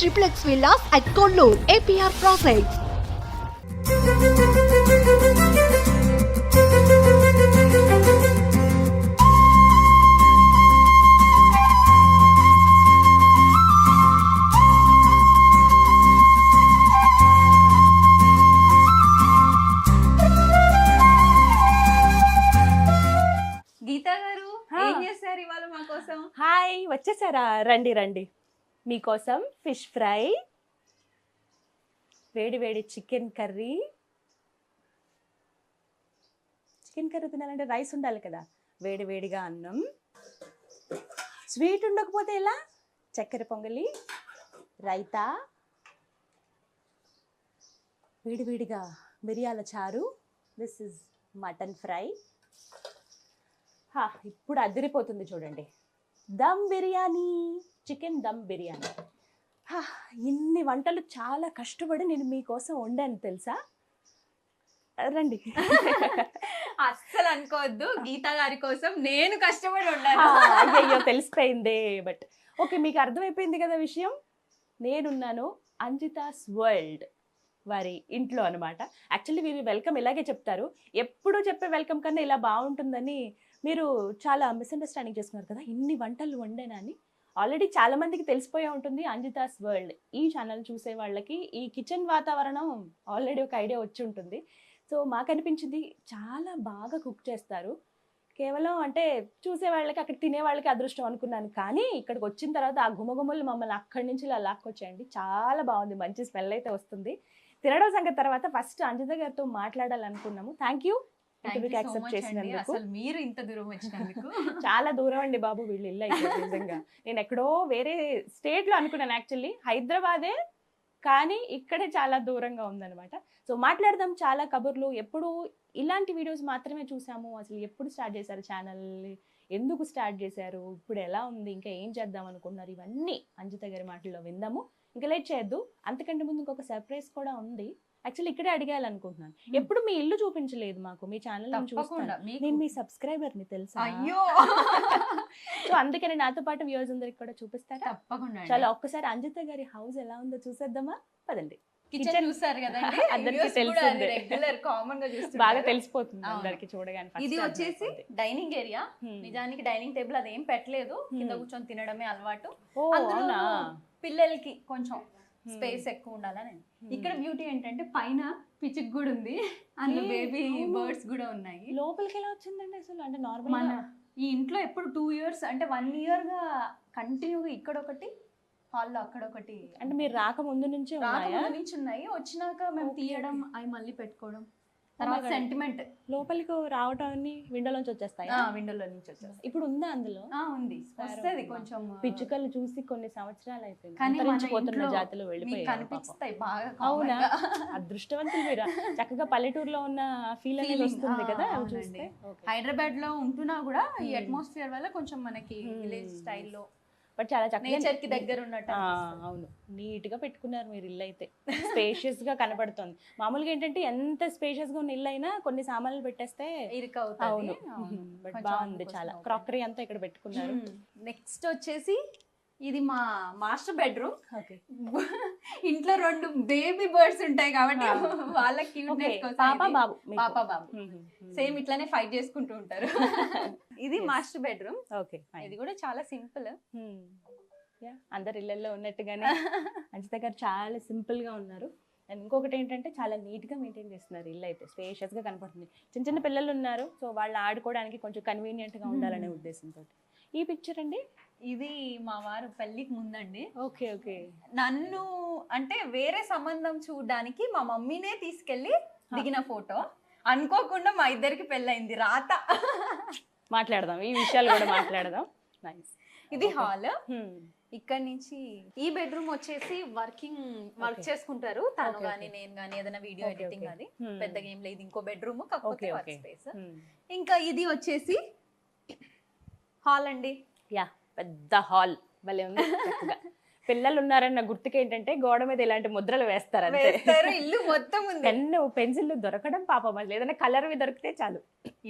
triplex villas at Kollur, APR Projects. Gita గారు ఏం చేస్తారు ఇవాళ మా కోసం? హాయ్, వచ్చేసారా? రండి రండి, మీకోసం ఫిష్ ఫ్రై, వేడి వేడి చికెన్ కర్రీ. చికెన్ కర్రీ తినాలంటే రైస్ ఉండాలి కదా, వేడి వేడిగా అన్నం. స్వీట్ ఉండకపోతే ఎలా? చక్కెర పొంగలి, రైతా, వేడి వేడిగా మిరియాల చారు. This is mutton fry. ఇప్పుడు అదిరిపోతుంది చూడండి, దమ్ బిర్యానీ, చికెన్ దమ్ బిర్యానీ. ఇన్ని వంటలు చాలా కష్టపడి నేను మీకోసం వండాను తెలుసా. రండి. అస్సలు అనుకోవద్దు, గీతా గారి కోసం నేను కష్టపడి ఉండాను. అయ్యో తెలిసిపోయిందే. బట్ ఓకే, మీకు అర్థమైపోయింది కదా విషయం. నేనున్నాను అంజితాస్ వరల్డ్ వారి ఇంట్లో అనమాట. యాక్చువల్లీ వీరు వెల్కమ్ ఇలాగే చెప్తారు, ఎప్పుడు చెప్పే వెల్కమ్ కన్నా ఇలా బాగుంటుందని మీరు చాలా మిస్అండర్స్టాండింగ్ చేసుకున్నారు కదా. ఇన్ని వంటలు వండేనా అని ఆల్రెడీ చాలా మందికి తెలిసిపోయే ఉంటుంది. అంజితాస్ వరల్డ్ ఈ ఛానల్ చూసే వాళ్ళకి ఈ కిచెన్ వాతావరణం ఆల్రెడీ ఒక ఐడియా వచ్చి ఉంటుంది. సో మాకు అనిపించింది చాలా బాగా కుక్ చేస్తారు. కేవలం అంటే చూసే వాళ్ళకి, అక్కడ తినే వాళ్ళకి అదృష్టం అనుకున్నాను. కానీ ఇక్కడికి వచ్చిన తర్వాత ఆ గుమగుమలు మమ్మల్ని అక్కడి నుంచి ఇలా లాక్కొచ్చాయండి. చాలా బాగుంది, మంచి స్మెల్ అయితే వస్తుంది. తినడం సంగతి తర్వాత ఫస్ట్ అంజిత గారితో మాట్లాడాలనుకున్నాము. థ్యాంక్ యూ యాక్సెప్ట్ చేసినందుకు. అసలు మీరు ఇంత దూరం వచ్చినందుకు. చాలా దూరం అండి బాబు వీళ్ళు ఇల్లు అయితే. నిజంగా నేను ఎక్కడో వేరే స్టేట్ లో అనుకున్నాను, యాక్చువల్లీ హైదరాబాదే, కానీ ఇక్కడే చాలా దూరంగా ఉందన్నమాట. సో మాట్లాడదాం చాలా కబుర్లు. ఎప్పుడు ఇలాంటి వీడియోస్ మాత్రమే చూసాము. అసలు ఎప్పుడు స్టార్ట్ చేశారు ఛానల్, ఎందుకు స్టార్ట్ చేశారు, ఇప్పుడు ఎలా ఉంది, ఇంకా ఏం చేద్దాం అనుకున్నారు, ఇవన్నీ అంజిత గారి మాటల్లో విందాము. ఇంకా లేట్ చేయొద్దు. అంతకంటే ముందు ఇంకొక సర్ప్రైజ్ కూడా ఉంది. యాక్చువల్లీ ఇక్కడే అడిగేయాలనుకుంటున్నాను, ఎప్పుడు మీ ఇల్లు చూపించలేదు మాకు. మీ ఛానల్ నేను మీ సబ్స్క్రైబర్ ని తెలుసా. అయ్యో. సో అందుకని నాతో పాటు వ్యూవర్స్ అందరికి కూడా చూపిస్తారా? తప్పకుండా. చాలా ఒక్కసారి అంజిత గారి హౌస్ ఎలా ఉందో చూసేద్దామా, పదండి. కిచెన్ చూసారు కదండి, అందరికీ తెలిసిందే, రెగ్యులర్ కామన్ గా చూస్తారు, బాగా తెలిసిపోతుంది అందరికి చూడగానే. ఇది వచ్చేసి డైనింగ్ ఏరియా. నిజానికి డైనింగ్ టేబుల్ అదేం పెట్టలేదు, కింద కూర్చొని తినడమే అలవాటు. అందులో పిల్లలకి కొంచెం స్పేస్ ఎక్కువ ఉండాలని. ఇక్కడ బ్యూటీ ఏంటంటే పైన పిచ్చుక్ కూడా ఉంది, అందులో బేబీ బర్డ్స్ కూడా ఉన్నాయి. లోపలికి ఎలా వచ్చిందండి అసలు? అంటే నార్మల్ మన ఈ ఇంట్లో ఎప్పుడు 2 years అంటే 1 year గా కంటిన్యూగా ఇక్కడ ఒకటి, హాల్లో అక్కడ ఒకటి. అంటే మీరు రాకముందు నుంచి ఉన్నాయి, వచ్చినాక మేము తీయడం, అవి మళ్ళీ పెట్టుకోవడం. తర్వాత సెంటిమెంట్. లోపలికి రావటాన్ని విండోలోంచి వచ్చేస్తాయి. విండోలో నుంచి వచ్చేస్తాయి. ఇప్పుడు ఉందా అందులో? ఉంది, వస్తుంది కొంచెం. పిచ్చుకలు చూసి కొన్ని సంవత్సరాలు అయిపోయింది, కానీ అంతరించిపోతున్న జాతులు వెళ్ళిపోయాయి, కనిపిస్తాయి బాగా. అవునా, అదృష్టవంతులు మీరు. చక్కగా పల్లెటూరులో ఉన్న ఫీల్ అనేది వస్తుంది కదా చూస్తే. హైదరాబాద్ లో ఉంటున్నా కూడా ఈ అట్మాస్ఫియర్ వల్ల కొంచెం మనకి విలేజ్ స్టైల్లో, బట్ చాలా చక్కగా కి దగ్గర ఉన్నట్టు. అవును, నీట్ గా పెట్టుకున్నారు మీరు ఇల్లు అయితే. స్పేషియస్ గా కనపడుతుంది. మామూలుగా ఏంటంటే ఎంత స్పేషియస్ గా ఉన్న ఇల్లు అయినా కొన్ని సామాన్లు పెట్టేస్తే అవును, బట్ బాగుంది చాలా. క్రాకరీ అంతా ఇక్కడ పెట్టుకున్నారు. నెక్స్ట్ వచ్చేసి ఇది మా మాస్టర్ బెడ్రూమ్. ఓకే, ఇంట్లో 2 బేబీ బర్డ్స్ ఉంటాయి కాబట్టి వాళ్ళ క్యూట్నెస్ కోసం పాప బాబు సేమ్ ఇట్లానే ఫైట్ చేసుకుంటూ ఉంటారు. ఇది మాస్టర్ బెడ్రూమ్. ఓకే, ఇది కూడా చాలా సింపుల్. అందరి ఇళ్లలో ఉన్నట్టుగానే అంజిత గారు చాలా సింపుల్ గా ఉన్నారు. అండ్ ఇంకొకటి ఏంటంటే చాలా నీట్ గా మెయింటైన్ చేస్తున్నారు ఇల్లు అయితే. స్పేషియస్ గా కనపడుతుంది. చిన్న చిన్న పిల్లలు ఉన్నారు, సో వాళ్ళు ఆడుకోవడానికి కొంచెం కన్వీనియంట్ గా ఉండాలనే ఉద్దేశంతో. ఈ పిక్చర్ అండి, ఇది మా వారు పెళ్లికి ముందండి. Okay okay. నన్ను అంటే వేరే సంబంధం చూడడానికి మా మమ్మీనే తీసుకెళ్లి దిగిన ఫోటో. అనుకోకుండా మా ఇద్దరికి పెళ్ళయింది, రాత. మాట్లాడదాం, ఈ విషయాలు కూడా మాట్లాడదాం. నైస్. ఇది హాల్. ఇక్కడ నుంచి ఈ బెడ్రూమ్ వచ్చేసి వర్క్ చేసుకుంటారు తను గానీ నేను గానీ, ఏదైనా వీడియో ఎడిటింగ్ అది. పెద్దగా ఏం లేదు, ఇంకో బెడ్రూమ్, కాకపోతే వర్క్ స్పేస్. ఇంకా ఇది వచ్చేసి హాల్ అండి. యా, పెద్ద హాల్ భలే ఉంది. చక్కగా పిల్లలు ఉన్నారన్న గుర్తుకి ఏంటంటే గోడ మీద ఇలాంటి ముద్రలు వేస్తారు అంతే. ఇల్లు మొత్తం ఉంది. పెన్ను పెన్సిల్ దొరకడం పాపం అసలు ఏదైనా కలర్ దొరికితే చాలు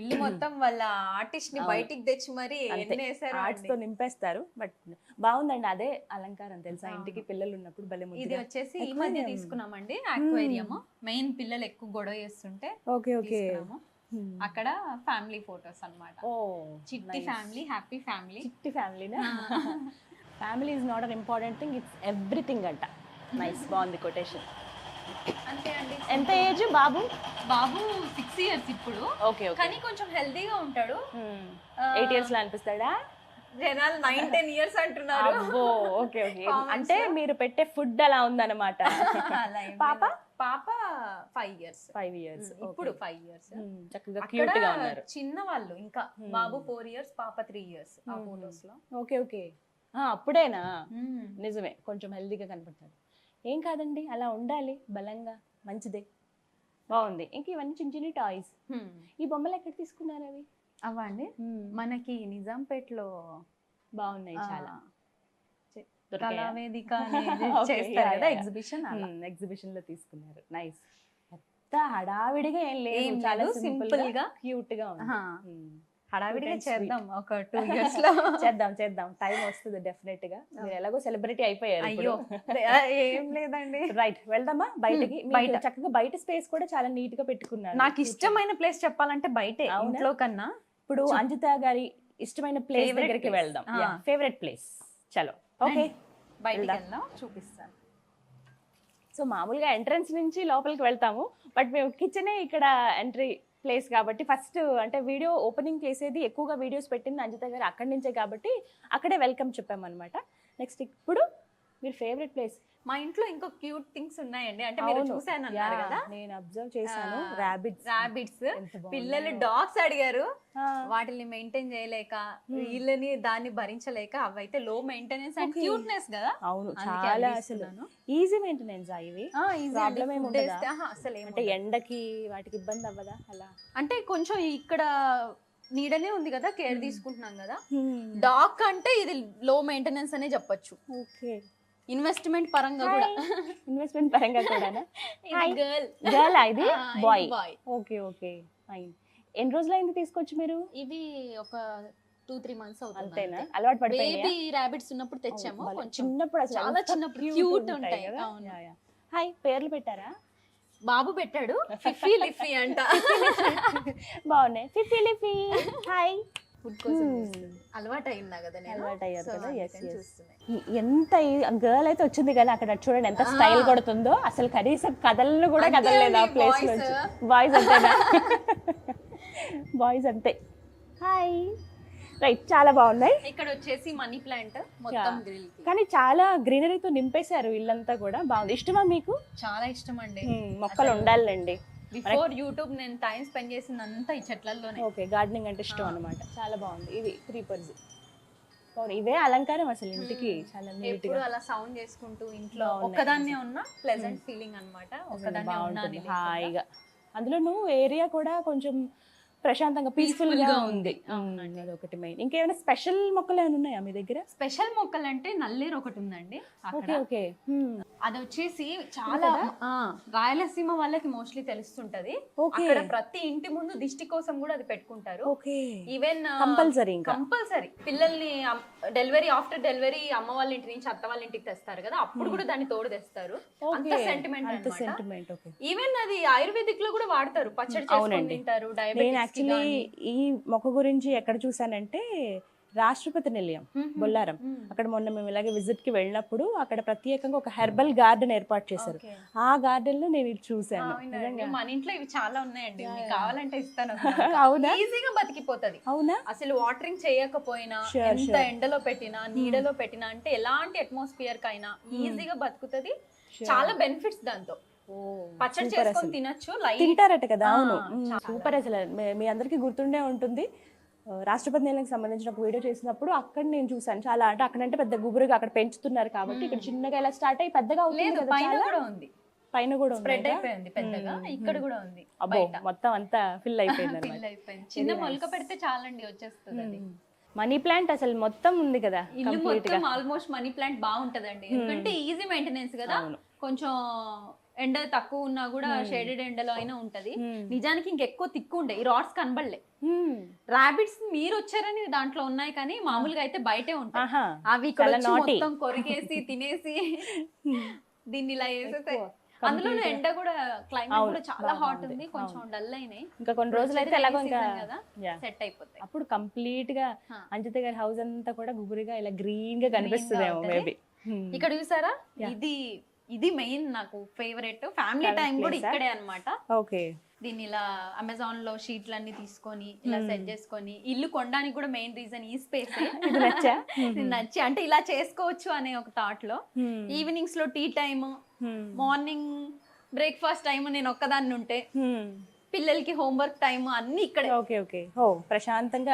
ఇల్లు మొత్తం వాళ్ళ ఆర్టిస్ట్ ని బయటికి తెచ్చి మరి ఆర్ట్స్ తో నింపేస్తారు. బట్ బాగుందండి, అదే అలంకారం తెలుసా ఇంటికి పిల్లలు ఉన్నప్పుడు భలే ముద్దుగా. ఇది వచ్చేసి ఈ మధ్య తీసుకున్నామండి అక్వేరియం. మెయిన్ పిల్లలు ఎక్కువ గొడవ చేస్తుంటే ఓకే ఓకే అక్కడ ఫ్యామిలీ ఫోటోస్ అన్నమాట. ఓ చిట్టి ఫ్యామిలీ, హ్యాపీ ఫ్యామిలీ. చిట్టి ఫ్యామిలీనా? Family is not an important thing, it's everything అంట. నైస్, బాగుంది కొటేషన్. అంతే అండి. ఎంత ఏజ్ బాబు? బాబు 6 years ఇప్పుడు. Okay okay. కానీ కొంచెం హెల్తీగా ఉంటాడు. 8 years లో అనిపిస్తాడా? జనాలు 9-10 years అంటున్నారు. Okay okay. అంటే మీరు పెట్టే ఫుడ్ అలా ఉందన్నమాట. పాప? పాప 5 years. 5 years. ఇప్పుడు 5 years. చక్కగా క్యూట్ గా ఉన్నారు. చిన్న వాళ్ళు ఇంకా బాబు 4 years, పాప 3 years ఆ ఫోటోస్ లో. Okay okay. అప్పుడేనా? నిజమే, కొంచెం హెల్దీగా కనపడతారు. ఏం కాదండి, అలా ఉండాలి, బలంగా, మంచిదే, బాగుంది. ఇంక ఇవన్నీ చిన్న చిన్న టాయ్స్. ఈ బొమ్మలు ఎక్కడ తీసుకున్నారు అవి? అవా అండి మనకి నిజాంపేటలో బాగున్నాయి చాలా. కళావేదిక చేస్తారు కదా ఎగ్జిబిషన్, ఎగ్జిబిషన్ లో తీసుకున్నారు. నైస్. ఎంత హడావిడిగా ఏం లేదు, చాలా సింపుల్ గా క్యూట్ గా ఉంది. హడావిడిగా చేద్దాం ఒక 2 years లో. చేద్దాం టైం వస్తుంది డెఫినెట్ గా. మీరు ఎలాగో సెలబ్రిటీ అయిపోయారు. అయ్యో ఏం లేదండి. రైట్, వెళ్దామా బయటకి? బయట చక్కగా బయట స్పేస్ కూడా చాలా నీట్ గా పెట్టుకున్నారు. నాకు ఇష్టమైన ప్లేస్ చెప్పాలంటే బయటే, ఇంట్లో కన్నా. ఇప్పుడు అంజిత గారి ఇష్టమైన ప్లేస్ దగ్గరికి వెళ్దాం. Favourite place. చలో ఓకే, బయటికి వెళ్దాం, చూపిస్తాను. సో మామూలుగా ఎంట్రన్స్ నుంచి లోపలికి వెళ్తాము, బట్ మేము కిచెనే ఇక్కడ ఎంట్రీ ప్లేస్ కాబట్టి ఫస్ట్ అంటే వీడియో ఓపెనింగ్ చేసేది ఎక్కువగా వీడియోస్ పెట్టింది అంజిత గారు అక్కడి నుంచే కాబట్టి అక్కడే వెల్కమ్ చెప్పామన్నమాట. నెక్స్ట్ ఇప్పుడు మీరు ఫేవరెట్ ప్లేస్. మా ఇంట్లో ఇంకో క్యూట్ థింగ్స్ ఉన్నాయండి, అంటే మీరు చూసాను అన్నారు కదా, నేను అబ్జర్వ్ చేశాను. రాబిట్స్ పిల్లలు డాగ్స్ అడిగారు, వాటిని మెయింటైన్ చేయలేక వీళ్ళని దాన్ని భరించలేక అవైతే లో మెయింటెనెన్స్ అండ్ క్యూట్నెస్ కదా. అవును, చాలా అసలు ఈజీ మెయింటెనెన్స్ ఇవి. ప్రాబ్లం ఏమి ఉండదు అసలు. అంటే ఎండకి వాటికి ఇబ్బంది అవ్వదా అలా? అంటే కొంచెం ఇక్కడ నీడనే ఉంది కదా, కేర్ తీసుకుంటున్నాం కదా. డాగ్ అంటే ఇది లో మెయింటెనెన్స్ అనే చెప్పొచ్చు. ఓకే, ఇన్వెస్ట్మెంట్ పరంగా కూడా. ఇన్వెస్ట్మెంట్ పరంగా కూడా గర్ల్ ఇది బాయ్. Okay okay fine. ఎన్ని రోజులు అయింది తీసుకొచ్చి మీరు? ఇవి ఒక 2-3 months అవుతుంది. అంతేనా? అలవాటు పడిపోయాయి. బేబీ రాబిట్స్ ఉన్నప్పుడు తెచ్చాము, చిన్నప్పుడు అసలు చాలా చిన్నప్పుడు క్యూట్ ఉంటాయి. హాయ్, పేర్లు పెట్టారా? బాబు పెట్టాడు, ఫిఫీ లిఫీ అంట. బాగున్నాయి, ఫిఫీ లిఫీ. హాయ్. ఫుడ్ కోసం అలవాటు అయిందా కదా, అలవాటు అయ్యారు కదా. ఎంత గర్ల్ అయితే వచ్చింది కదా అక్కడ, చూడండి ఎంత స్టైల్ కొడుతుందో. అసలు కనీసం కదలను కూడా కదలలేదు ఆ ప్లేస్ నుంచి. బాయ్స్ అంతేనా? బాయ్స్ అంతే. హాయ్. రైట్, చాలా బాగున్నాయి. ఇక్కడ వచ్చేసి మనీ ప్లాంట్ మొత్తం గ్రిల్, కానీ చాలా గ్రీనరీతో నింపేశారు ఇల్లంతా కూడా. బాగుంది. ఇష్టమా మీకు? చాలా ఇష్టం అండి, మొక్కలు ఉండాలండి. బిఫోర్ యూట్యూబ్ నేను టైం స్పెండ్ చేసిందంతా ఈ చెట్లలోనే. ఓకే, గార్డెనింగ్ అంటే ఇష్టం అన్నమాట. చాలా బాగుంది. ఇవి క్రీపర్స్, ఇవే అలంకారం అసలు ఇంటికి. చాలా నీట్ గా అలా సౌండ్ చేసుకుంటూ ఇంట్లో ఒక్కదాన్నే ఉన్న ప్లెజెంట్ ఫీలింగ్ అన్నమాట. ఒక్కదాన్నే ఉన్నాను హాయిగా. అందులో ఏరియా కూడా కొంచెం ప్రశాంతంగా పీస్ఫుల్ గా ఉంది. అదొకటి మెయిన్. ఇంకేమైనా స్పెషల్ మొక్కలు ఏమైనా ఉన్నాయా మీ దగ్గర? స్పెషల్ మొక్కలు అంటే నల్లేరు ఒకటి ఉందండి. ఓకే, అది వచ్చేసి చాలా రాయలసీమ వాళ్ళకి మోస్ట్లీ తెలుస్తుంటది. అక్కడ ప్రతి ఇంటి ముందు దిష్టి కోసం కూడా అది పెట్టుకుంటారు. ఈవెన్ కంపల్సరీ పిల్లల్ని ఆఫ్టర్ డెలివరీ అమ్మ వాళ్ళ ఇంటి నుంచి అత్త వాళ్ళ ఇంటికి తెస్తారు కదా, అప్పుడు కూడా దాన్ని తోడు తెస్తారు. అంత సెంటిమెంట్. ఈవెన్ అది ఆయుర్వేదిక్ లో కూడా వాడతారు, పచ్చడి చేసుకొని తింటారు. డయాబెటిస్. యాక్చువల్లీ ఈ మొక్క గురించి ఎక్కడ చూసానంటే రాష్ట్రపతి నిలయం బొల్లారం, అక్కడ మొన్న మేము ఇలాగే విజిట్ కి వెళ్ళినప్పుడు అక్కడ ప్రత్యేకంగా ఒక హెర్బల్ గార్డెన్ ఏర్పాటు చేశారు. ఆ గార్డెన్ లో నేను ఇది చూసాను. మన ఇంట్లో ఇవి చాలా ఉన్నాయండి, కావాలంటే ఇస్తాను. అవునా? ఈజీగా బతికిపోతది. అవునా? అసలు వాటరింగ్ చేయకపోయినా, ఎంత ఎండలో పెట్టినా, నీడలో పెట్టినా, అంటే ఎలాంటి అట్మాస్ఫియర్ కైనా ఈజీగా బతుకుతది. చాలా బెనిఫిట్స్ దాంతో. పచ్చడి చేసుకొని తినచ్చు, తింటారట కదా. అవును, సూపర్. అసలు మీ అందరికి గుర్తుండే ఉంటుంది, రాష్ట్రపతి నిలయంకి సంబంధించిన ఒక వీడియో చేసినప్పుడు అక్కడ నేను చూసాను. చాలా అంటే అక్కడంటే పెద్ద గుబురుగా అక్కడ పెంచుతున్నారు కాబట్టి ఇక్కడ చిన్నగా ఇలా స్టార్ట్ అయ్యి పెద్దగా పైన కూడా స్ప్రెడ్ అయిపోయింది పెద్దగా. ఇక్కడ కూడా ఉంది. అబ్బో, మొత్తం అంతా ఫిల్ అయిపోయింది. చిన్న మొలక పెడితే చాలండి, వచ్చేస్తుంది. మనీ ప్లాంట్ అసలు మొత్తం ఉంది కదా ఇల్లు కంప్లీట్ గా. మొత్తం ఆల్మోస్ట్ మనీ ప్లాంట్ బాగుంటదండి, ఎందుకంటే ఈజీ మెయింటెనెన్స్ కదా. కొంచెం ఎండ తక్కువ ఉన్నా కూడా షేడెడ్ ఎండలో అయినా ఉంటది. నిజానికి ఇంకెక్కువ తిక్కు ఉండే ఈ రాడ్స్ కనబడలే. రాబిట్స్ మీరు వచ్చారని దాంట్లో ఉన్నాయి, కానీ మామూలుగా అయితే బయటే ఉంటాయి. అవి ఇక్కడ వచ్చి మొత్తం కొరికేసి తినేసి దీన్ని ఇలా వేసేస్తే. అందులో ఎండ కూడా క్లైమేట్ కూడా చాలా హాట్ ఉంది, కొంచెం డల్ అయినాయి. ఇంకా కొన్ని రోజులు అయితే ఎలాగో ఇంకా సెట్ అయిపోతాయి. అప్పుడు కంప్లీట్ గా అంజిత గారి హౌస్ అంతా కూడా గుబురిగా ఇలా గ్రీన్ గా కనిపిస్తుందేమో మేబీ. ఇక్కడ చూసారా, ఇది మెయిన్ నాకు ఫేవరెట్. ఫ్యామిలీ టైం కూడా ఇక్కడే అన్నమాట. ఓకే, దీన్ని ఇలా అమెజాన్ లో షీట్లన్నీ తీసుకొని ఇలా సెట్ చేసుకొని ఇల్లు కొనడానికి కూడా మెయిన్ రీజన్ ఈ స్పేస్ నచ్చి, అంటే ఇలా చేసుకోవచ్చు అనే ఒక థాట్ లో. ఈవినింగ్స్ లో tea time, morning breakfast time నేను ఒక్కదాన్ని ఉంటే, పిల్లలకి హోంవర్క్ టైం అన్ని ఇక్కడ. ఓకే ఓకే, ఓ ప్రశాంతంగా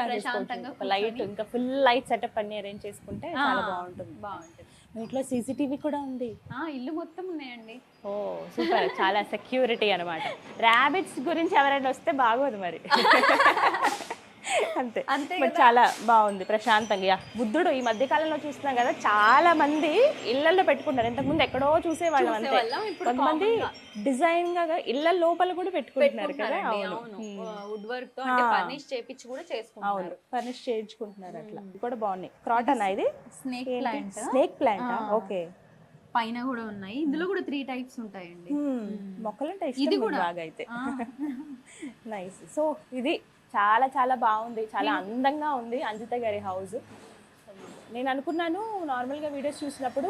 లైట్, ఇంకా ఫుల్ లైట్ సెటప్ అన్ని అరేంజ్ చేసుకుంటే చాలా బాగుంటుంది. ఇంట్లో సీసీటీవీ కూడా ఉంది. ఇల్లు మొత్తం ఉన్నాయండి. ఓ సూపర్, చాలా సెక్యూరిటీ అనమాట. ర్యాబిట్స్ గురించి ఎవరైనా వస్తే బాగోదు మరి. అంతే అంతే, చాలా బాగుంది ప్రశాంతంగా. బుద్ధుడు ఈ మధ్య కాలంలో చూస్తున్నాం కదా, చాలా మంది ఇళ్లలో పెట్టుకుంటారు. ఇంతకు ముందు ఎక్కడో చూసేవాళ్ళం అంతే. కొంతమంది డిజైన్ గా ఇళ్ల లోపల కూడా పెట్టుకుంటున్నారు కదా. వుడ్ వర్క్ తో అంటే ఫర్నిష్ చేపించి కూడా చేసుకుంటున్నారు. ఫర్నిష్ చేయించుకుంటున్నారు, అట్లా కూడా బాగున్నాయి. క్రాటన్ ఇది snake plant. Snake plant, okay. పైన కూడా ఉన్నాయి. ఇందులో కూడా 3 టైప్స్ ఉంటాయండి. మొక్కలంటే ఇష్టం కూడా బాగా అయితే. నైస్. సో ఇది చాలా చాలా బాగుంది, చాలా అందంగా ఉంది అంజిత గారి హౌస్. నేను అనుకున్నాను నార్మల్గా వీడియోస్ చూసినప్పుడు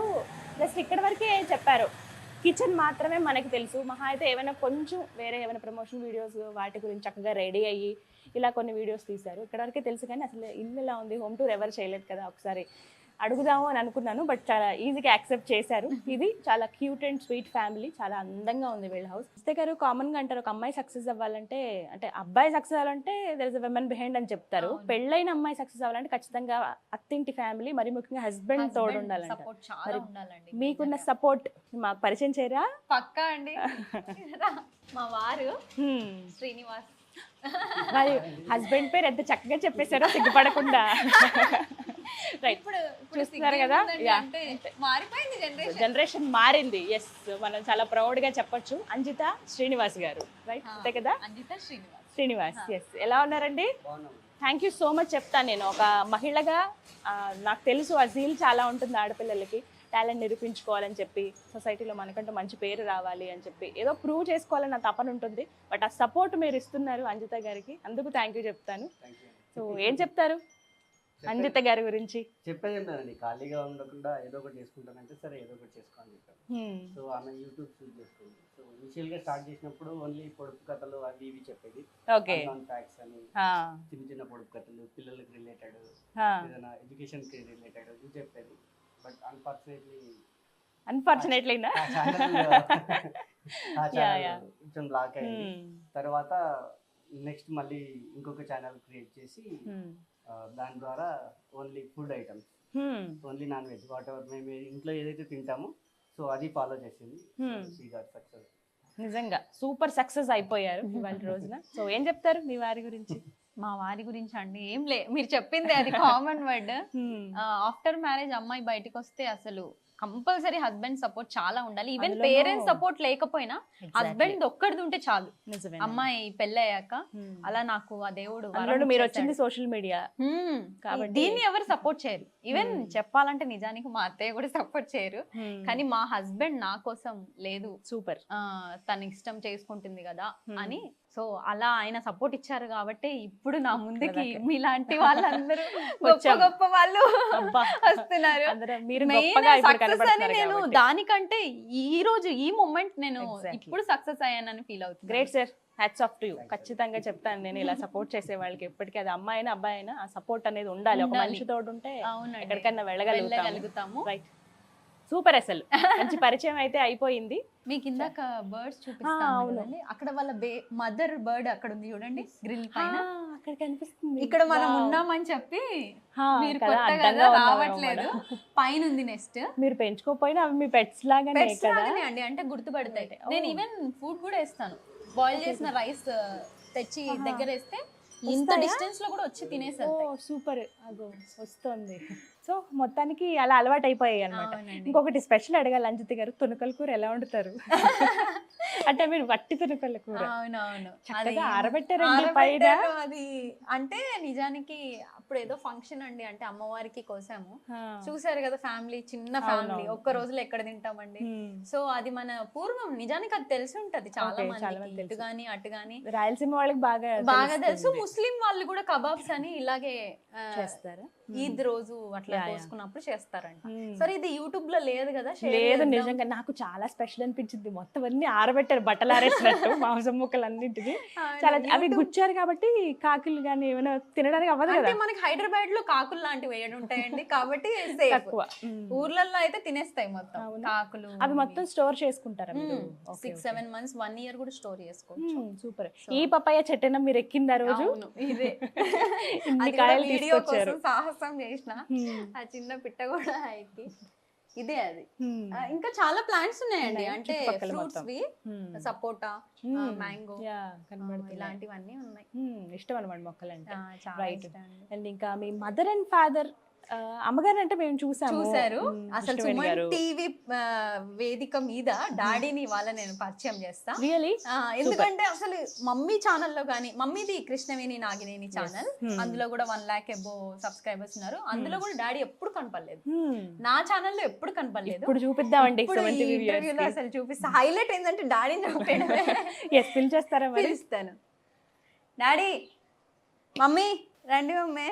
జస్ట్ ఇక్కడ వరకే చెప్పారు, కిచెన్ మాత్రమే మనకి తెలుసు. మహా అయితే ఏమైనా కొంచెం వేరే ఏమైనా ప్రమోషన్ వీడియోస్ వాటి గురించి చక్కగా రెడీ అయ్యి ఇలా కొన్ని వీడియోస్ తీశారు. ఇక్కడ వరకే తెలుసు, కానీ అసలు ఇల్లు ఎలా ఉంది, హోమ్ టూర్ ఎవరు చేయలేదు కదా, ఒకసారి అడుగుదాము అని అనుకున్నాను. బట్ చాలా ఈజీగా యాక్సెప్ట్ చేశారు. ఇది చాలా క్యూట్ అండ్ స్వీట్ ఫ్యామిలీ, చాలా అందంగా ఉంది వీళ్ళ హౌస్. అంతే గారు కామన్గా అంటారు, ఒక అమ్మాయి సక్సెస్ అవ్వాలంటే, అంటే అబ్బాయి సక్సెస్ అవ్వాలంటే there is a women behind అని చెప్తారు. పెళ్ళైన అమ్మాయి సక్సెస్ అవ్వాలంటే ఖచ్చితంగా అత్తింటి ఫ్యామిలీ, మరి ముఖ్యంగా హస్బెండ్ తోడు ఉండాలంట. మీకున్న సపోర్ట్ మాకు పరిచయం చేయరా? పక్కా అండి. మా వారు శ్రీనివాస్. మరి హస్బెండ్ పేరు ఎంత చక్కగా చెప్పేశారో సిగ్గుపడకుండా. చూస్తున్నారు కదా, జనరేషన్ మారింది. ఎస్, మనం చాలా ప్రౌడ్ గా చెప్పొచ్చు. అంజిత శ్రీనివాస్ గారు, రైట్? అంతే కదా, అంజిత శ్రీనివాస్. ఎస్, ఎలా ఉన్నారండి? Thank you so much. చెప్తాను, నేను ఒక మహిళగా నాకు తెలుసు ఆ జీల్ చాలా ఉంటుంది ఆడపిల్లలకి. టాలెంట్ నిరూపించుకోవాలని చెప్పి, సొసైటీలో మనకంటూ మంచి పేరు రావాలి అని చెప్పి, ఏదో ప్రూవ్ చేసుకోవాలని నా తపన ఉంటుంది. బట్ ఆ సపోర్ట్ మీరు ఇస్తున్నారు అంజిత గారికి, అందుకు థ్యాంక్ యూ చెప్తాను. సో ఏం చెప్తారు అంజిత గారి గురించి? చెప్పేది ఏం లేదండి, ఖాళీగా ఉండకుండా ఏదో ఒకటి చేసుకుంటానంటే సరే ఏదో ఒకటి చేసుకోవాలని చెప్పాను. సో ఆమె యూట్యూబ్ చూస్ చేసుకుంది. సో ఇనిషియల్ గా స్టార్ట్ చేసినప్పుడు ఓన్లీ పొడుపు కథలు అవి ఇవి చెప్పేది. ఫ్యాక్ట్స్ అని చిన్న చిన్న పొడుపు కథలు, పిల్లలకి రిలేటెడ్, ఏదైనా ఎడ్యుకేషన్ కి రిలేటెడ్ ఇది చెప్పేది. బట్ అన్ఫార్చునేట్లీ కొంచెం బ్లాక్ అయింది. తర్వాత నెక్స్ట్ మళ్ళీ ఇంకొక ఛానల్ క్రియేట్ చేసి దాని ద్వారా only food items, only non veg, what ever మేము ఇంట్లో ఏదైతే తింటామో సో అది ఫాలో చేసింది. సక్సెస్, నిజంగా సూపర్ సక్సెస్ అయిపోయారు ఇవాళ రోజున. సో ఏం చెప్తారు మీ వారి గురించి? మా వారి గురించి అండి ఏం లే, మీరు చెప్పింది అది కామన్ వర్డ్. ఆఫ్టర్ మ్యారేజ్ అమ్మాయి బయటకు వస్తే అసలు కంపల్సరీ హస్బెండ్ సపోర్ట్ చాలా ఉండాలి. ఈవెన్ పేరెంట్స్ సపోర్ట్ లేకపోయినా హస్బెండ్ ఒక్కడిది ఉంటే చాలు. అమ్మాయి పెళ్ళయ్యాక అలా నాకు ఆ దేవుడు. మీరు వచ్చింది సోషల్ మీడియా కాబట్టి దీన్ని ఎవరు సపోర్ట్ చేయరు. ఈవెన్ చెప్పాలంటే నిజానికి మా అత్తయ్య కూడా సపోర్ట్ చేయరు. కానీ మా హస్బెండ్ నా కోసం లేదు, సూపర్ తన ఇష్టం చేసుకుంటుంది కదా అని, సో అలా ఆయన సపోర్ట్ ఇచ్చారు కాబట్టి ఇప్పుడు నా ముందుకి మీలాంటి వాళ్ళందరూ గొప్ప గొప్ప వాళ్ళు వస్తున్నారు. నేను దానికంటే ఈ రోజు ఈ మూమెంట్ నేను ఇప్పుడు సక్సెస్ అయ్యానని ఫీల్ అవుతుంది. Great sir, hats off to you. ఖచ్చితంగా చెప్తాను నేను, ఇలా సపోర్ట్ చేసే వాళ్ళకి ఎప్పటికీ, అది అమ్మాయి అయినా అబ్బాయి అయినా, ఆ సపోర్ట్ అనేది ఉండాలి. ఒక మనిషి తోడు ఉంటే ఎక్కడికైనా వెళ్ళగలుగుతాము. Right, super. అసలు మంచి పరిచయం అయితే అయిపోయింది. మీకు ఇందాక బర్డ్స్ చూపిస్తాను, అక్కడ వాళ్ళ మదర్ బర్డ్ అక్కడ ఉంది చూడండి, గ్రిల్ పైన అక్కడ కనిపిస్తుంది. ఇక్కడ మనం ఉన్నామని చెప్పి మీరు కొత్తగా రావట్లేదు, పైన ఉంది నెస్ట్. మీరు పెంచుకోకపోయినా అవి మీ పెట్స్ లాగానే అండి, అంటే గుర్తుపడతాయి. నేను ఈవెన్ ఫుడ్ కూడా వేస్తాను, బాయిల్ చేసిన రైస్ తెచ్చి దగ్గర వేస్తే ఇంత వస్తాయా? డిస్టెన్స్ లో కూడా వచ్చి తినేసారు. సూపర్, అగో వస్తుంది. సో మొత్తానికి అలా అలవాటు అయిపోయాయి అనమాట. అవునండి. ఇంకొకటి స్పెషల్ అడగాలి అంజిత గారు, తునకల కూర ఎలా వండుతారు? అంటే మీరు వట్టి తునకల కూర అవునవును, చక్కగా ఆరబెట్టారండి పైన. ఆరబెట్టారు. అది అంటే నిజానికి అప్పుడు ఏదో ఫంక్షన్ అండి, అంటే అమ్మవారికి కోసాము. చూసారు కదా ఫ్యామిలీ, చిన్న ఫ్యామిలీ, ఒక్క రోజులో ఎక్కడ తింటామండి. సో అది మన పూర్వం, నిజానికి అది తెలిసి ఉంటది చాలా మందికి, ఇటు గాని అటు గాని. రాయలసీమ వాళ్ళకి బాగా బాగా తెలుసు. ముస్లిం వాళ్ళు కూడా కబాబ్స్ అని ఇలాగే చేస్తారా? ఈద్ రోజు అట్లా కోసుకున్నప్పుడు చేస్తారంట. సరే ఇది యూట్యూబ్ లో లేదు కదా, లేదు నిజంగా నాకు చాలా స్పెషల్ అనిపించింది. మొత్తం అన్ని ఆరబెట్టారు, బట్టలు ఆరేసినట్టు మాంసం ముక్కలు అన్నింటికి. చాలా అవి గుచ్చారు కాబట్టి కాకులు గానీ ఏమైనా తినడానికి అవ్వదు కదా. మనకి హైదరాబాద్ లో కాకులు లాంటివి వేయడం ఉంటాయండి కాబట్టి safe. తక్కువ. ఊర్లలో అయితే తినేస్తాయి మొత్తం కాకులు. అవి మొత్తం స్టోర్ చేసుకుంటారా? 6-7 months 1 year కూడా స్టోర్ చేసుకోవచ్చు. సూపర్. ఈ పపాయ చెట్టేనా మీరు ఎక్కింది ఆ రోజు? ఇదే ఇన్ని కాయలు వీడియో తీసుకొచ్చారు. కోసం సాహసం చేసిన ఆ చిన్న పిట్ట కూడా ఎక్కి ఇదే అది. ఇంకా చాలా ప్లాంట్స్ ఉన్నాయండి, అంటే ఫ్రూట్స్ వి, సపోటా, మ్యాంగో, ఇలాంటివన్నీ ఉన్నాయి. ఇష్టం అనమాట మొక్కలు అంటే. చాలా ఇష్టం అండి. అండ్ ఇంకా మీ మదర్ అండ్ ఫాదర్, అమ్మగారు అంటే మేము చూసారు అసలు సుమన్ టీవీ వేదిక మీద డాడీని వాళ్ళ నేను పరిచయం చేస్తా. రియలీ? ఎందుకంటే అసలు మమ్మీ ఛానల్లో గానీ, మమ్మీది కృష్ణవేణి నాగినేని ఛానల్, అందులో కూడా 1 lakh above సబ్స్క్రైబర్స్ ఉన్నారు. అందులో కూడా డాడీ ఎప్పుడు కనపడలేదు, నా ఛానల్లో ఎప్పుడు కనపడలేదు. ఇప్పుడు చూపిద్దామండి అసలు చూపిస్తా. హైలైట్ ఏంటంటే డాడీని చూపించడమే. పిలిచేస్తారా? పిలుస్తాను. డాడీ, మమ్మీ రండి మమ్మీ.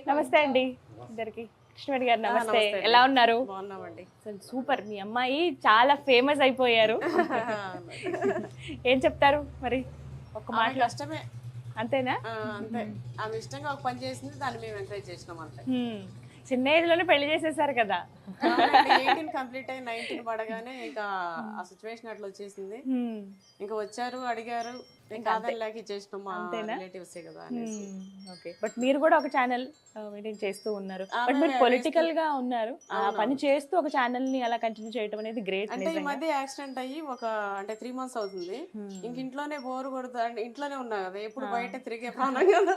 నమస్తే అండి ఇద్దరికి. కృష్ణవేణి గారు నమస్తే, ఎలా ఉన్నారు? సూపర్. మీ అమ్మాయి చాలా ఫేమస్ అయిపోయారు. ఏం చెప్తారు మరి? ఒక మాట. కష్టమే అంతేనా? అంతే. ఆమె ఇష్టంగా ఒక పని చేసింది, దాన్ని మేము ఎంకరేజ్ చేసినాం అంతే. చిన్న ఏజ్ లోనే పెళ్లి చేసేసారు కదా. 18 కంప్లీట్ అయ్యి 19 పడగానే ఇంకా ఆ సిచ్యువేషన్ అట్లా వచ్చేసింది. ఇంకా వచ్చారు, అడిగారు, ఇంకా అదనలాకి చేసినాం, మా రిలేటివ్సే కదా అనేసి. ఓకే. బట్ మీరు కూడా ఒక ఛానల్ మెయింటైన్ చేస్తూ ఉన్నారు. బట్ మీరు పొలిటికల్ గా ఉన్నారు, ఆ పని చేస్తూ ఒక ఛానల్ ని అలా కంటిన్యూ చేయడం అనేది గ్రేట్. అంటే ఈ మధ్య యాక్సిడెంట్ అయ్యి అంటే 3 months అవుతుంది. ఇంక ఇంట్లోనే బోర్ కొడుతుంది, అంటే ఇంట్లోనే ఉన్నా కదా, ఎప్పుడు బయట తిరిగే ప్రాణం కదా.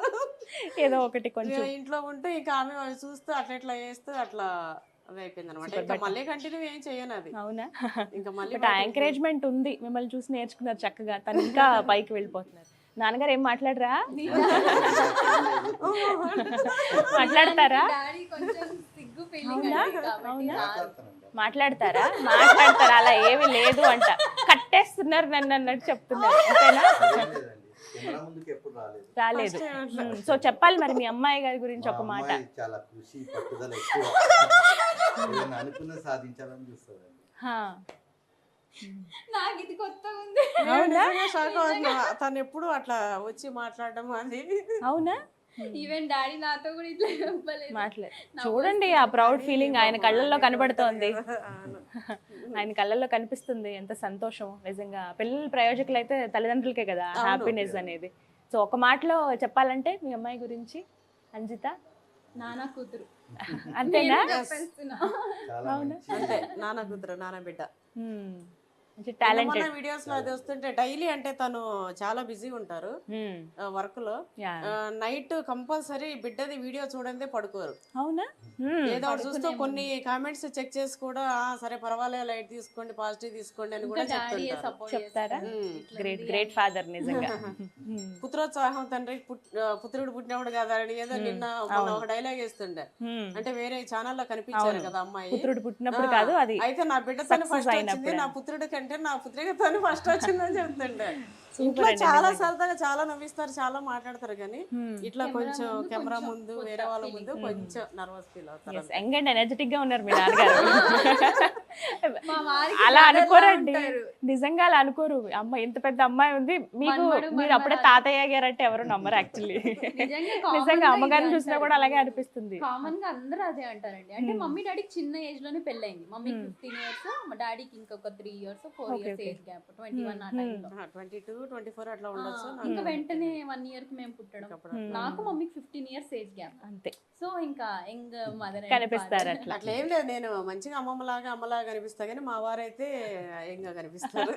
ఏదో ఒకటి కొంచెం ఇంట్లో ఉంటే ఇంకా ఆమె చూస్తూ అట్లా చేస్తూ అట్లా అది అయిపోయింది అనమాట. ఇంకా మళ్ళీ కంటిన్యూ ఏం చేయను అది. అవునా? ఇంకా మళ్ళీ ఎంకరేజ్మెంట్ ఉంది, మిమ్మల్ని చూసి నేర్చుకున్నారు చక్కగా, తను ఇంకా పైకి వెళ్ళిపోతున్నారు. నాన్నగారు ఏం మాట్లాడరా? మాట్లాడతారా? మాట్లాడతారా? అలా ఏమీ లేదు అంట, కట్టేస్తున్నారు నన్ను అన్నట్టు చెప్తున్నారు. అంతేనా? రాలేదు. సో చెప్పాలి మరి మీ అమ్మాయి గారి గురించి ఒక మాట. చాలా కృషి, పట్టుదల ఎక్కువ, అనుకున్న సాధించాలని చూస్తుంది. నాకు ఇది కొత్తగా ఉంది. తను ఎప్పుడు అట్లా వచ్చి మాట్లాడడం అది. అవునా? ఈవెన్ డాడీ నాతో కూడా ఇట్లా చెప్పలేదు. చూడండి ఆ ప్రౌడ్ ఫీలింగ్ ఆయన కళ్ళల్లో కనబడుతోంది, ఆయన కళ్ళల్లో కనిపిస్తుంది. ఎంత సంతోషం నిజంగా. పిల్లల ప్రయోజకులు అయితే తల్లిదండ్రులకే కదా హ్యాపీనెస్ అనేది. సో ఒక మాటలో చెప్పాలంటే మీ అమ్మాయి గురించి అంజిత నానా కూతురు అంతేనా? అంతే, నాన్న కూతురు, నాన్న బిడ్డ. టాలెంటెడ్. వీడియోస్ లో అది వస్తుంటే డైలీ, అంటే తను చాలా బిజీ ఉంటారు వర్క్ లో. నైట్ కంపల్సరీ బిడ్డది వీడియో చూడండి పడుకోరు. అవునా? ఏదో ఒకటి చూస్తూ కొన్ని కామెంట్స్ చెక్ చేసి కూడా సరే పర్వాలేదు, లైట్ తీసుకోండి, పాజిటివ్ తీసుకోండి అని కూడా చెప్తారా? గ్రేట్ ఫాదర్ నిజంగా. పుత్రోత్సాహం, తండ్రి పుత్రుడు పుట్టినప్పుడు కదా అని ఏదో నిన్న ఒక డైలాగ్ వేస్తుండే, అంటే వేరే ఛానల్ లో కనిపించారు కదా అమ్మాయి. పుత్రుడు పుట్టినప్పుడు కాదు అది, అయితే నా బిడ్డ తను ఫస్ట్ వచ్చింది, నా పుత్రుడి కంటే నా పుత్రిక తను ఫస్ట్ వచ్చిందని చెప్తుండే. ఇంట్లో చాలా సరదాగా చాలా నవ్విస్తారు, చాలా మాట్లాడతారు, కానీ ఇట్లా కొంచెం కెమెరా ముందు వేరే వాళ్ళ ముందు కొంచెం నర్వస్ ఫీల్ అవుతారు. యంగ్ అండ్ ఎనర్జెటిక్ గా ఉన్నారు మీ నాన్నగారు. అలా అనుకోరండి, నిజంగా అలా అనుకోరు. అమ్మ ఇంత పెద్ద అమ్మాయి ఉంది మీకు, మీరు అప్పుడే తాతయ్య గారంటే ఎవరు నమ్మరు యాక్చువల్లీ. నిజంగా అమ్మగారిని చూసినా కూడా అలాగే అనిపిస్తుంది. కామన్ గా అందరూ అదే అంటారండి. అంటే మమ్మీ డాడీకి చిన్న ఏజ్ లోనే పెళ్ళైంది. మమ్మీకి 15 years, మా డాడీకి ఇంకొక 3 years 4 years ఏజ్ గ్యాప్, 21 ఆ టైంలో. 22-24 అట్లా ఉండొచ్చు. ఇంకా వెంటనే 1 year కి మేము పుట్టడం. నాకు మమ్మీకి 15 years ఏజ్ గ్యాప్ అంతే. సో ఇంకా యంగ్ మదర్ కనిపిస్తారు. అట్లా ఏం లేదు, నేను మంచిగా అమ్మమ్మలాగా లాగా కనిపిస్తా కానీ మా వారైతే యంగ్గా కనిపిస్తారు.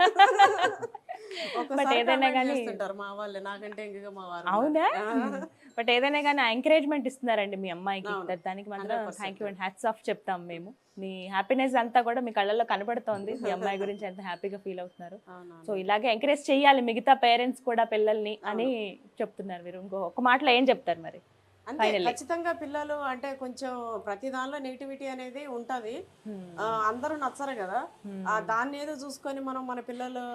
But ఏదైనా కానీ చేస్తుంటారు మా వాళ్ళే నాకంటే యంగ్గా మా వారు. అవునా? ఉన్నారు. బట్ ఏదైనా కానీ ఎంకరేజ్మెంట్ ఇస్తున్నారండి మీ అమ్మాయికి. అవును. దానికి మాత్రం 100%. Thank you and hats off చెప్తాం మేము. మీ హ్యాపీనెస్ అంతా కూడా మీ కళ్ళల్లో కనబడుతోంది. మీ అమ్మాయి గురించి ఎంత హ్యాపీగా ఫీల్ అవుతున్నారు. అవునవును. సో ఇలాగే ఎంకరేజ్ చేయాలి మిగతా పేరెంట్స్ కూడా పిల్లల్ని అని చెప్తున్నారు మీరు. ఇంకో ఒక మాటలో ఏం చెప్తారు మరి? అంతే Finally. ఖచ్చితంగా పిల్లలు అంటే కొంచెం ప్రతి దానిలో నెగిటివిటీ అనేది ఉంటది. అందరూ నచ్చరు కదా, దాన్ని ఏదో చూసుకొని మనం మన పిల్లలు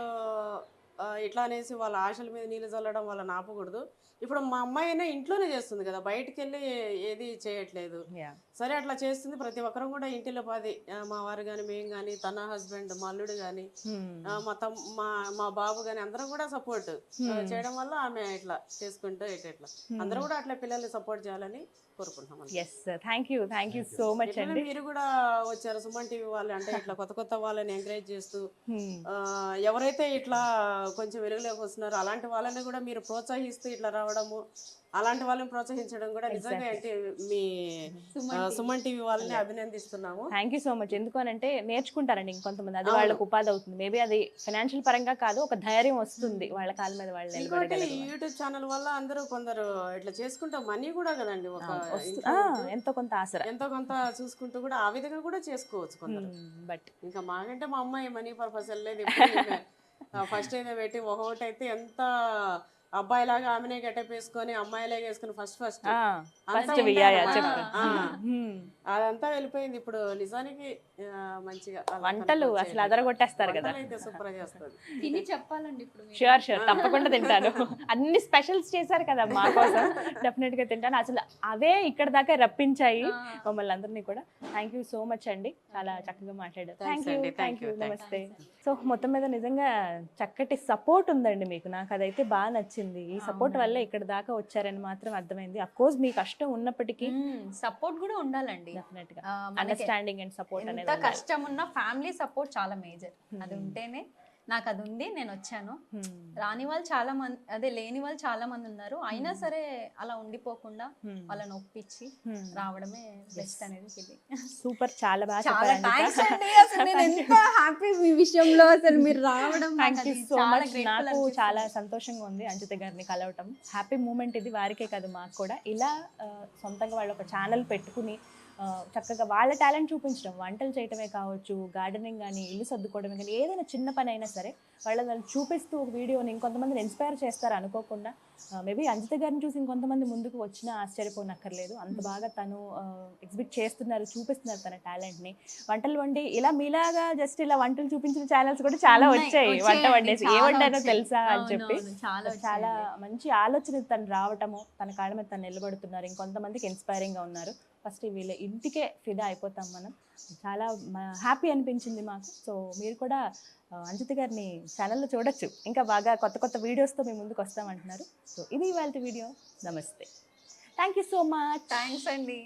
ఇట్లా అనేసి వాళ్ళ ఆశల మీద నీళ్ళు చల్లడం వల్ల ఆపకూడదు. ఇప్పుడు మా అమ్మాయి అయినా ఇంట్లోనే చేస్తుంది కదా, బయటికి వెళ్ళి ఏది చేయట్లేదు. సరే అట్లా చేస్తుంది. ప్రతి ఒక్కరం కూడా ఇంటిలో పాది మా వారు కానీ మేము కానీ తన హస్బెండ్ మా అల్లుడు కానీ మా బాబు కానీ అందరం కూడా సపోర్ట్ చేయడం వల్ల ఆమె ఇట్లా చేసుకుంటూ ఇట్లా అందరూ కూడా అట్లా పిల్లల్ని సపోర్ట్ చేయాలని కోరుకుంటున్నాం. Yes thank you so much అండి. మీరు కూడా వచ్చారు సుమన్ టీవీ వాళ్ళు, అంటే ఇట్లా కొత్త వాళ్ళని ఎంకరేజ్ చేస్తూ ఎవరైతే ఇట్లా కొంచెం వెలుగులోకి వస్తున్నారో అలాంటి వాళ్ళని కూడా మీరు ప్రోత్సహిస్తూ ఇట్లా రావడము, అలాంటి వాళ్ళని ప్రోత్సహించడం కూడా నిజంగా అంటే మీ సుమన్ టీవీ వాళ్ళని అభినందిస్తున్నాము. Thank you so much. ఎందుకు అని అంటే నేర్చుకుంటారండి ఇంకొంతమంది, అది వాళ్ళకు ఉపాధి అవుతుంది. మేబీ అది ఫైనాన్షియల్ పరంగా కాదు, ఒక ధైర్యం వస్తుంది వాళ్ళ కాళ్ళ మీద వాళ్ళు నిలబడగలరు. యూట్యూబ్ ఛానల్ వల్ల అందరూ కొందరు ఇట్లా చేసుకుంటాం మనీ కూడా కదండి, ఒక ఎంతో కొంత ఆసరా ఎంతో కొంత చూసుకుంటూ కూడా ఆ విధంగా కూడా చేసుకోవచ్చు కొందరు. బట్ ఇంకా మాకంటే మా అమ్మాయి మనీ పర్పస్ వెళ్ళలేదు. ఫస్ట్ అయితే పెట్టి ఒకటి అయితే ఎంత అబ్బాయిలాగా ఆమెనే గెటప్ వేసుకొని అమ్మాయిలాగా వేసుకుని ఫస్ట్ అదంతా వెళ్ళిపోయింది. ఇప్పుడు నిజానికి మంచిగా వంటలు అసలు అదరగొట్టేస్తారు కదా, అయితే సూపర్ చేస్తుంది. తిని చెప్పాలండి ఇప్పుడు మీరు. షూర్ తప్పకుండా తింటాను. అన్ని స్పెషల్స్ చేశారు కదా మా కోసం, డెఫినెట్ గా తింటాను. అసలు అవే ఇక్కడ దాకా రప్పించాయి మమ్మల్ని అందరినీ కూడా. థ్యాంక్ యూ సో మచ్ అండి, చాలా చక్కగా మాట్లాడారు. థ్యాంక్ యూ నమస్తే. సో మొత్తం మీద నిజంగా చక్కటి సపోర్ట్ ఉందండి మీకు, నాకు అదైతే బాగా నచ్చింది. ఈ సపోర్ట్ వల్ల ఇక్కడ దాకా వచ్చారని మాత్రం అర్థమైంది. అఫ్ కోర్స్ మీ కష్టం ఉన్నప్పటికీ సపోర్ట్ కూడా ఉండాలండి, డెఫినెట్ గా అండర్స్టాండింగ్ అండ్ సపోర్ట్ అనేది. ఎంత కష్టం ఉన్న ఫ్యామిలీ సపోర్ట్ చాలా మేజర్. అది ఉంటేనే నాకు అది ఉంది, నేను వచ్చాను. రాని వాళ్ళు చాలా మంది, అదే లేని వాళ్ళు చాలా మంది ఉన్నారు. అయినా సరే అలా ఉండిపోకుండా వాళ్ళని ఒప్పించి రావడమే బెస్ట్ అనేది ఫీలింగ్. సూపర్, చాలా బాగా చాలా థాంక్స్ అండి. అసలు నేను ఎంత హ్యాపీ మీ విషయంలో, అసలు మీరు రావడం. Thank you so much. నాకు చాలా సంతోషంగా ఉంది అంజిత గారిని కలవటం. హ్యాపీ మూమెంట్ ఇది, వారికే కాదు మాకు కూడా. ఇలా సొంతంగా వాళ్ళు ఒక ఛానల్ పెట్టుకుని చక్కగా వాళ్ళ టాలెంట్ చూపించడం, వంటలు చేయటమే కావచ్చు, గార్డెనింగ్ కానీ, ఇల్లు సర్దుకోవడమే కానీ, ఏదైనా చిన్న పని అయినా సరే వాళ్ళని చూపిస్తూ ఒక వీడియోని ఇంకొంతమందిని ఇన్స్పైర్ చేస్తారు అనుకోకుండా. మేబీ అంజిత గారిని చూసి ఇంకొంతమంది ముందుకు వచ్చినా ఆశ్చర్యపోనక్కర్లేదు. అంత బాగా తను ఎగ్జిబిట్ చేస్తున్నారు, చూపిస్తున్నారు తన టాలెంట్ని. వంటలు వండి ఇలా మీలాగా జస్ట్ ఇలా వంటలు చూపించిన ఛానల్స్ కూడా చాలా వచ్చాయి. వంట వండేసి ఏ వండానో తెలుసా అని చెప్పి చాలా మంచి ఆలోచన తను రావటము, తన కాళ్ళ మీద తను నిలబడుతున్నారు, ఇంకొంతమందికి ఇన్స్పైరింగ్గా ఉన్నారు. ఫస్ట్ వీళ్ళ ఇంటికే ఫిదా అయిపోతాం మనం. చాలా హ్యాపీ అనిపించింది మాకు. సో మీరు కూడా అంజిత గారిని ఛానల్లో చూడొచ్చు. ఇంకా బాగా కొత్త వీడియోస్తో మీ ముందుకు వస్తామంటున్నారు. సో ఇది ఇవాళ వీడియో. నమస్తే, thank you so much. Thanks అండి.